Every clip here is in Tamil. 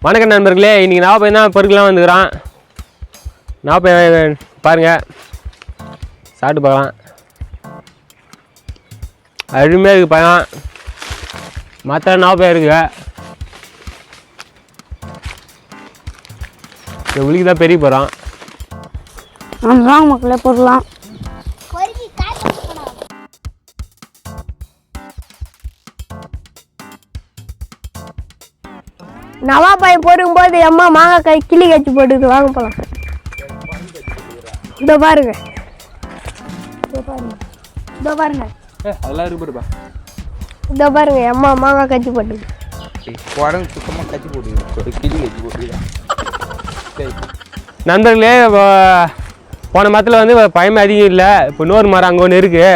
வணக்கம் நண்பர்களே, இன்றைக்கி நவாப்பழம் தான் பொருட்கள்லாம் வந்துக்கிறான். நவாப்பழம் பாருங்கள், சாப்பிட்டு பார்க்கலாம். அருமையாக இருக்குது பழம். மற்ற நவாப்பழம் இருக்குங்க. இந்த உளிக்கு தான் பெரிய போகிறோம். வாங்க மக்களே போடலாம். நவாப்பழம் போடும்போது அம்மா மாங்காய் கிளி கட்சி போட்டுது. வாங்க போகலாம். இதோ பாருங்க, இதோ பாருங்க, அதெல்லாம் இருக்கு. இதோ பாருங்க, அம்மா மாங்காய் கட்சி போட்டுது. சுத்தமாக கட்சி போட்டு கிளி கட்சி போட்டுதான். நண்பர்களே, போன மரத்தில் வந்து பழமே அதிகம் இல்லை. இப்போ இன்னொரு மரம் அங்கே ஒன்று இருக்குது.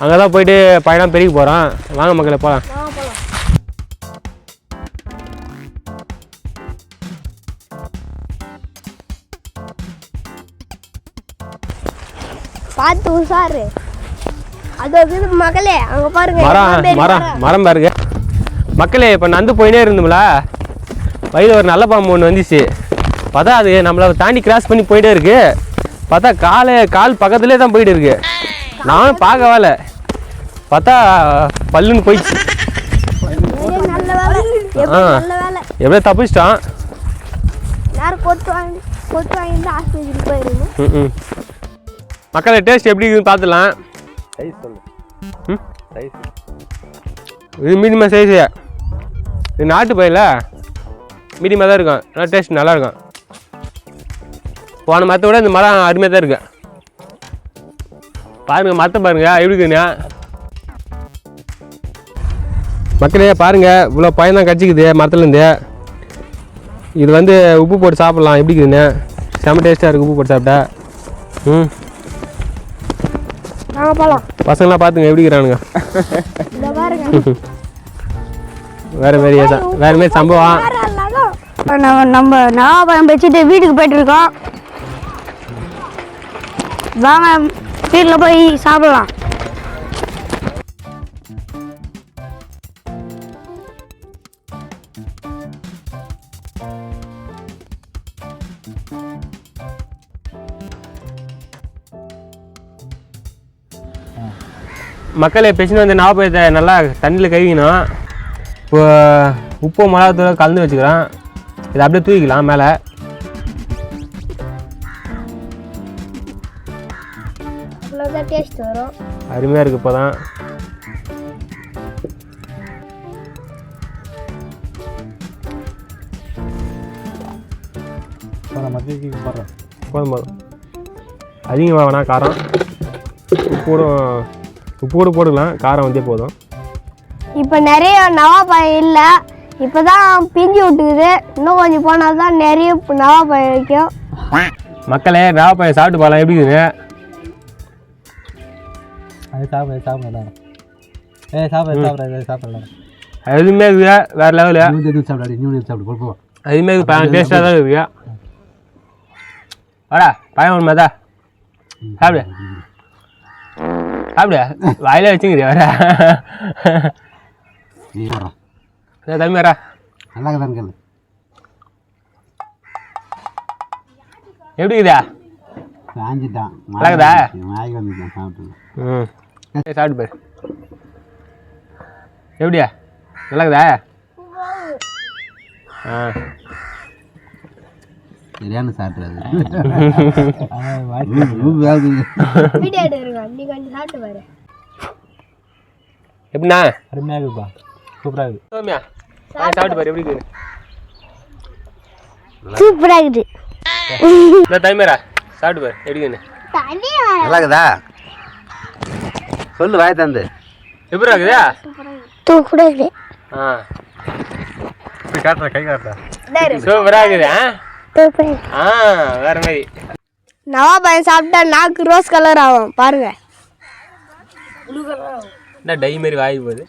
அங்கே தான் போயிட்டு பழம் பெருகி போகிறோம். வாங்க மக்களை போகலாம். பார்த்து உசாரு. அது மக்களே அங்கே பாருங்க, மரம் பாருங்க மக்களே. இப்போ நந்து போயினே இருந்தோம்ல, வயதில் ஒரு நல்ல பாம்பு ஒன்று வந்துச்சு. பார்த்தா அது நம்மளை தாண்டி கிராஸ் பண்ணி போயிட்டே இருக்கு. பார்த்தா கால் பக்கத்துலேயே தான் போயிட்டு இருக்கு. நானும் பார்க்கவால, பார்த்தா பல்லுன்னு போயிடுச்சு. எப்படியோ தப்பிச்சிட்டான். மக்களை டேஸ்ட் எப்படி இருக்குன்னு பார்த்துலாம். இது மீடியமாக சைஸு. இது நாட்டு பயில மீடியமாக தான் இருக்கும். நல்லா டேஸ்ட் நல்லாயிருக்கும். போன மரத்தை விட இந்த மரம் அருமையாக தான் இருக்கு. பாருங்கள் மரத்தை பாருங்கள் எப்படி இருக்குண்ணா. மக்களே பாருங்கள், இவ்வளோ பயம் தான் கடிச்சிக்குது மரத்துலேருந்து. இது வந்து உப்பு போட்டு சாப்பிட்லாம். எப்படி இருக்குதுண்ணே? செம்ம டேஸ்ட்டாக இருக்குது உப்பு போட்டு சாப்பிட்டா. பசங்களாம் பார்த்துங்க எப்படி இருக்கிறானுங்க. வேறு மாரி சம்பவம். நம்ம நவாப்பழம் வச்சுட்டு வீட்டுக்கு போயிட்டு இருக்கோம். வாங்க வீட்டில் போய் சாப்பிடலாம். மக்களை பேசின்னு வந்து நவாப்பழத்தை நல்லா தண்ணியில் கழுவிக்கணும். இப்போ உப்பு மிளகாத்தூள் கலந்து வச்சுக்கிறோம். இதை அப்படியே தூக்கிக்கலாம் மேலே. டேஸ்ட் வரும். அருமையாக இருக்குது. இப்போ தான் போதும். அதிகமாக வேணாம் காரம். உப்பு கூட போடலாம், காரம் வந்தே போதும். இப்போ நிறைய நவாப்பழம் இல்லை, இப்போ தான் பிஞ்சு விட்டுக்குது. இன்னும் கொஞ்சம் போனால் தான் நிறைய நவாப்பழம் வைக்கும். மக்களே நவாப்பழம் சாப்பிட்டு போகலாம். எப்படி இருக்குது? சாப்பிடலாம். எதுவுமே இருக்குது வேறு லெவலு. அதுவுமே டேஸ்ட்டாக தான் இருக்குது. வாடா பழம் ஒன்று தான் சாப்பிடு. சாப்பிடு, வாயில வச்சுங்கிறியா? வேற தம்பி வரா. எப்படி இருக்குதா? நல்லாக்குதா? சாப்பிட்டு பாரு. எப்படியா? நல்லாக்குதா? சரியான சாப்பிட்றது. எப்படிண்ணா? அருமையாக இருக்குப்பா, சூப்பராக இருக்குது. சோமியா சாப்பிட்டு பாரு எப்படி இருக்குது. சூப்பராக இருக்குது. டைமரா சாப்பிட்டு பாரு எப்படி இருக்குன்னு. நல்லா இருக்குதா? சொல்லு வாய் தந்து. எப்படி இருக்குதா? சூப்பராக இருக்குது. காட்டுறா, கை காட்டுறா. சூப்பராக இருக்குது. வேற மாதிரி. நவாப்பழம் சாப்பிட்டா நாக்கு ரோஸ் கலர் ஆகும். பாருங்க, டை மாதிரி வாங்கி போகுது.